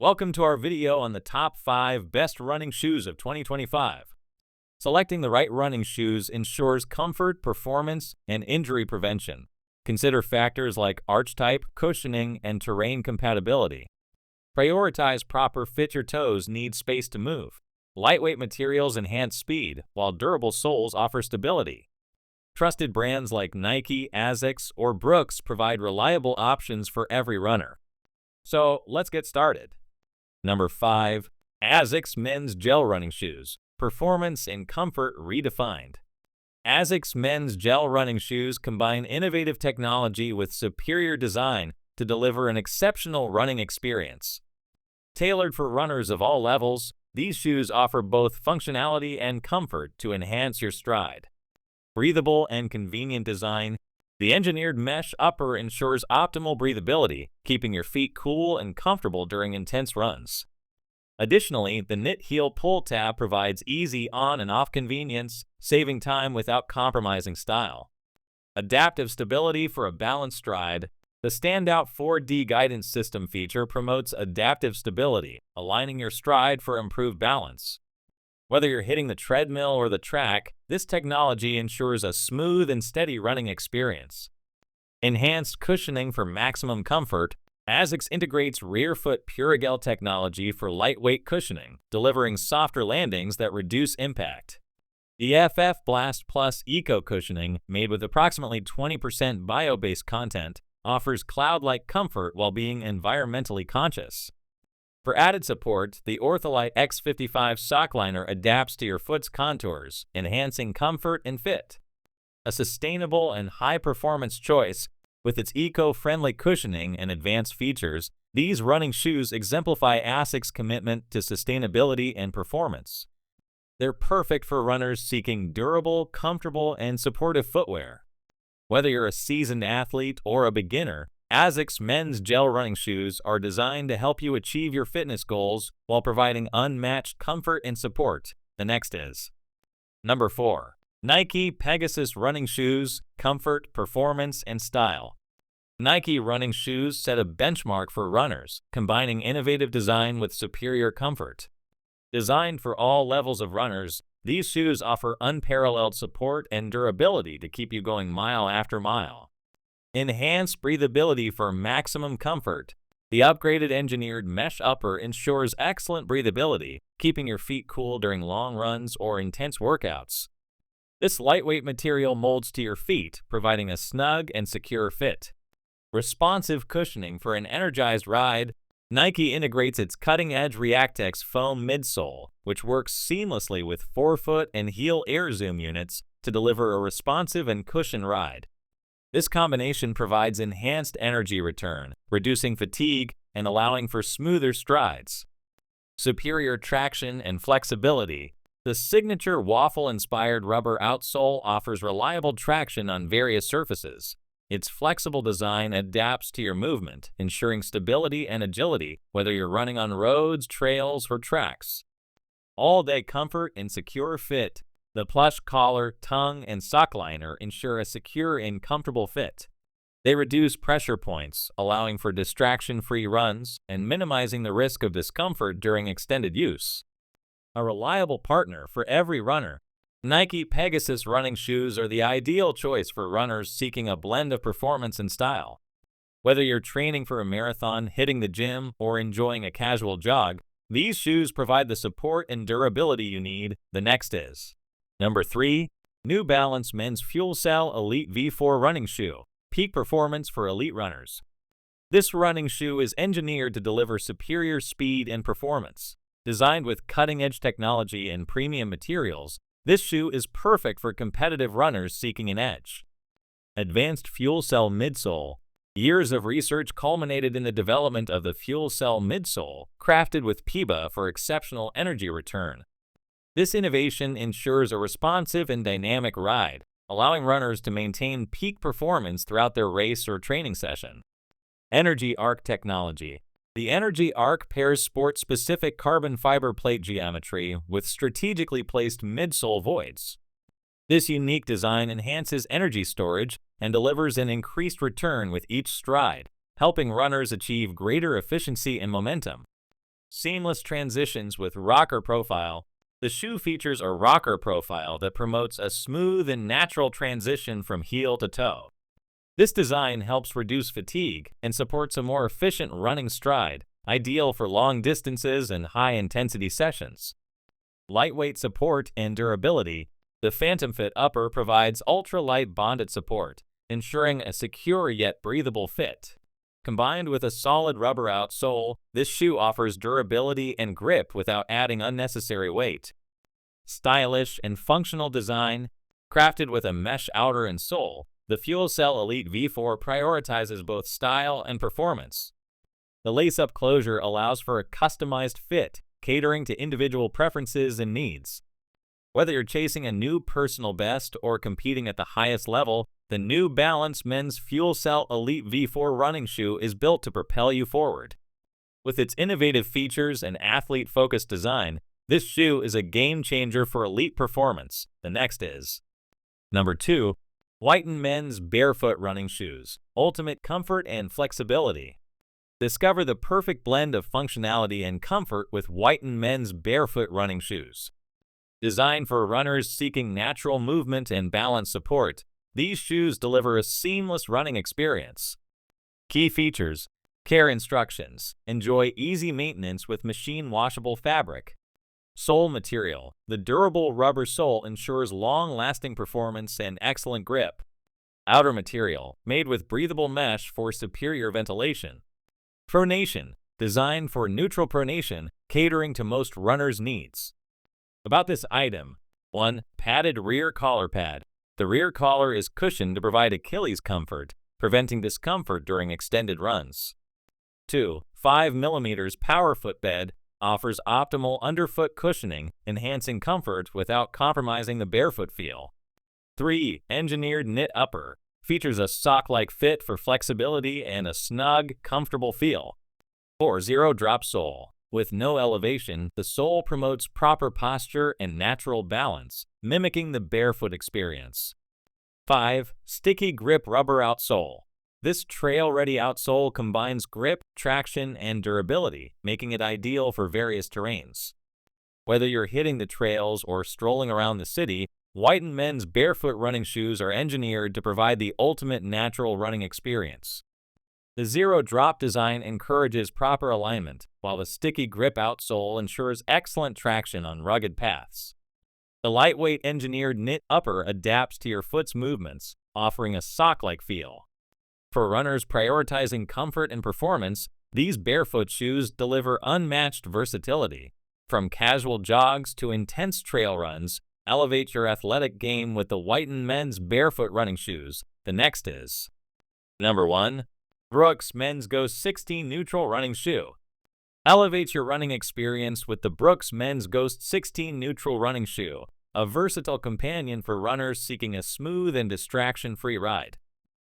Welcome to our video on the top 5 best running shoes of 2025. Selecting the right running shoes ensures comfort, performance, and injury prevention. Consider factors like arch type, cushioning, and terrain compatibility. Prioritize proper fit. Your toes need space to move. Lightweight materials enhance speed, while durable soles offer stability. Trusted brands like Nike, ASICS, or Brooks provide reliable options for every runner. So let's get started. Number 5. ASICS Men's Gel Running Shoes. Performance and comfort redefined. ASICS Men's Gel Running Shoes combine innovative technology with superior design to deliver an exceptional running experience. Tailored for runners of all levels, these shoes offer both functionality and comfort to enhance your stride. Breathable and convenient design. The engineered mesh upper ensures optimal breathability, keeping your feet cool and comfortable during intense runs. Additionally, the knit heel pull tab provides easy on and off convenience, saving time without compromising style. Adaptive stability for a balanced stride. The standout 4D guidance system feature promotes adaptive stability, aligning your stride for improved balance. Whether you're hitting the treadmill or the track, this technology ensures a smooth and steady running experience. Enhanced cushioning for maximum comfort. ASICS integrates rear foot Purigel technology for lightweight cushioning, delivering softer landings that reduce impact. The FF Blast Plus Eco Cushioning, made with approximately 20% bio-based content, offers cloud-like comfort while being environmentally conscious. For added support, the Ortholite X55 sock liner adapts to your foot's contours, enhancing comfort and fit. A sustainable and high-performance choice, with its eco-friendly cushioning and advanced features, these running shoes exemplify ASICS' commitment to sustainability and performance. They're perfect for runners seeking durable, comfortable, and supportive footwear. Whether you're a seasoned athlete or a beginner, ASICS Men's Gel Running Shoes are designed to help you achieve your fitness goals while providing unmatched comfort and support. The next is Number 4. Nike Pegasus Running Shoes. Comfort, performance, and style. Nike running shoes set a benchmark for runners, combining innovative design with superior comfort. Designed for all levels of runners, these shoes offer unparalleled support and durability to keep you going mile after mile. Enhanced breathability for maximum comfort. The upgraded engineered mesh upper ensures excellent breathability, keeping your feet cool during long runs or intense workouts. This lightweight material molds to your feet, providing a snug and secure fit. Responsive cushioning for an energized ride. Nike integrates its cutting-edge ReactX foam midsole, which works seamlessly with forefoot and heel air zoom units to deliver a responsive and cushioned ride. This combination provides enhanced energy return, reducing fatigue and allowing for smoother strides. Superior traction and flexibility. The signature waffle-inspired rubber outsole offers reliable traction on various surfaces. Its flexible design adapts to your movement, ensuring stability and agility whether you're running on roads, trails, or tracks. All-day comfort and secure fit. The plush collar, tongue, and sock liner ensure a secure and comfortable fit. They reduce pressure points, allowing for distraction-free runs and minimizing the risk of discomfort during extended use. A reliable partner for every runner. Nike Pegasus running shoes are the ideal choice for runners seeking a blend of performance and style. Whether you're training for a marathon, hitting the gym, or enjoying a casual jog, these shoes provide the support and durability you need. The next is Number 3. New Balance Men's Fuel Cell Elite V4 Running Shoe. Peak performance for elite runners. This running shoe is engineered to deliver superior speed and performance. Designed with cutting-edge technology and premium materials, this shoe is perfect for competitive runners seeking an edge. Advanced Fuel Cell Midsole. Years of research culminated in the development of the Fuel Cell Midsole, crafted with PIBA for exceptional energy return. This innovation ensures a responsive and dynamic ride, allowing runners to maintain peak performance throughout their race or training session. Energy Arc Technology. The Energy Arc pairs sport-specific carbon fiber plate geometry with strategically placed midsole voids. This unique design enhances energy storage and delivers an increased return with each stride, helping runners achieve greater efficiency and momentum. Seamless transitions with rocker profile. The shoe features a rocker profile that promotes a smooth and natural transition from heel to toe. This design helps reduce fatigue and supports a more efficient running stride, ideal for long distances and high-intensity sessions. Lightweight support and durability. The Phantom Fit upper provides ultra-light bonded support, ensuring a secure yet breathable fit. Combined with a solid rubber outsole, this shoe offers durability and grip without adding unnecessary weight. Stylish and functional design. Crafted with a mesh outer and sole, the FuelCell Elite V4 prioritizes both style and performance. The lace-up closure allows for a customized fit, catering to individual preferences and needs. Whether you're chasing a new personal best or competing at the highest level, the New Balance Men's FuelCell Elite V4 running shoe is built to propel you forward. With its innovative features and athlete-focused design, this shoe is a game-changer for elite performance. The next is Number 2. WHITIN Men's Barefoot Running Shoes. Ultimate comfort and flexibility. Discover the perfect blend of functionality and comfort with WHITIN Men's Barefoot Running Shoes. Designed for runners seeking natural movement and balance support, these shoes deliver a seamless running experience. Key features: care instructions. Enjoy easy maintenance with machine-washable fabric. Sole material. The durable rubber sole ensures long-lasting performance and excellent grip. Outer material. Made with breathable mesh for superior ventilation. Pronation. Designed for neutral pronation, catering to most runners' needs. About this item: 1. Padded rear collar pad. The rear collar is cushioned to provide Achilles comfort, preventing discomfort during extended runs. 2. 5 mm power footbed offers optimal underfoot cushioning, enhancing comfort without compromising the barefoot feel. 3. Engineered knit upper. Features a sock-like fit for flexibility and a snug, comfortable feel. 4. Zero drop sole. With no elevation, the sole promotes proper posture and natural balance, mimicking the barefoot experience. 5. Sticky grip rubber outsole. This trail-ready outsole combines grip, traction, and durability, making it ideal for various terrains. Whether you're hitting the trails or strolling around the city, WHITIN Men's barefoot running shoes are engineered to provide the ultimate natural running experience. The zero-drop design encourages proper alignment, while the sticky grip outsole ensures excellent traction on rugged paths. The lightweight engineered knit upper adapts to your foot's movements, offering a sock-like feel. For runners prioritizing comfort and performance, these barefoot shoes deliver unmatched versatility. From casual jogs to intense trail runs, elevate your athletic game with the WHITIN Men's barefoot running shoes. The next is Number 1. Brooks Men's Ghost 16 Neutral Running Shoe. Elevate your running experience with the Brooks Men's Ghost 16 Neutral Running Shoe, a versatile companion for runners seeking a smooth and distraction-free ride.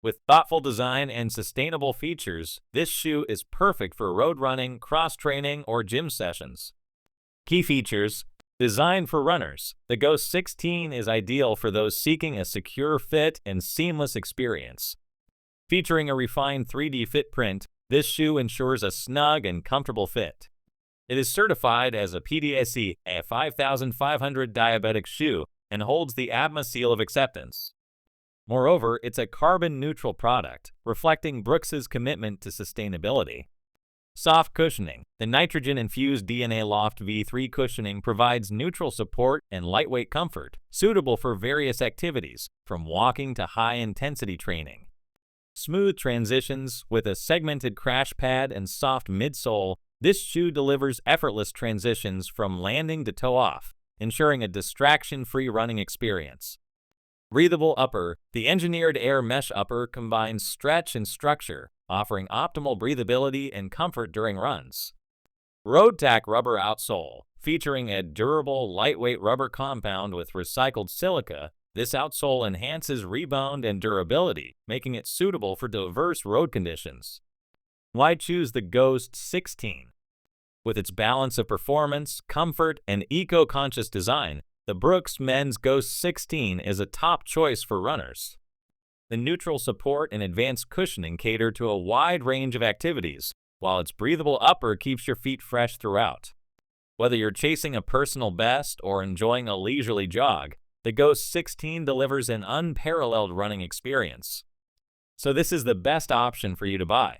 With thoughtful design and sustainable features, this shoe is perfect for road running, cross-training, or gym sessions. Key features: designed for runners, the Ghost 16 is ideal for those seeking a secure fit and seamless experience. Featuring a refined 3D fit print, this shoe ensures a snug and comfortable fit. It is certified as a PDSE A5500 diabetic shoe and holds the ABMA seal of acceptance. Moreover, it's a carbon-neutral product, reflecting Brooks's commitment to sustainability. Soft cushioning. The nitrogen-infused DNA Loft V3 cushioning provides neutral support and lightweight comfort, suitable for various activities, from walking to high-intensity training. Smooth transitions. With a segmented crash pad and soft midsole, this shoe delivers effortless transitions from landing to toe-off, ensuring a distraction-free running experience. Breathable upper. The engineered air mesh upper combines stretch and structure, offering optimal breathability and comfort during runs. Road Tack rubber outsole. Featuring a durable, lightweight rubber compound with recycled silica, this outsole enhances rebound and durability, making it suitable for diverse road conditions. Why choose the Ghost 16? With its balance of performance, comfort, and eco-conscious design, the Brooks Men's Ghost 16 is a top choice for runners. The neutral support and advanced cushioning cater to a wide range of activities, while its breathable upper keeps your feet fresh throughout. Whether you're chasing a personal best or enjoying a leisurely jog, the Ghost 16 delivers an unparalleled running experience. So this is the best option for you to buy.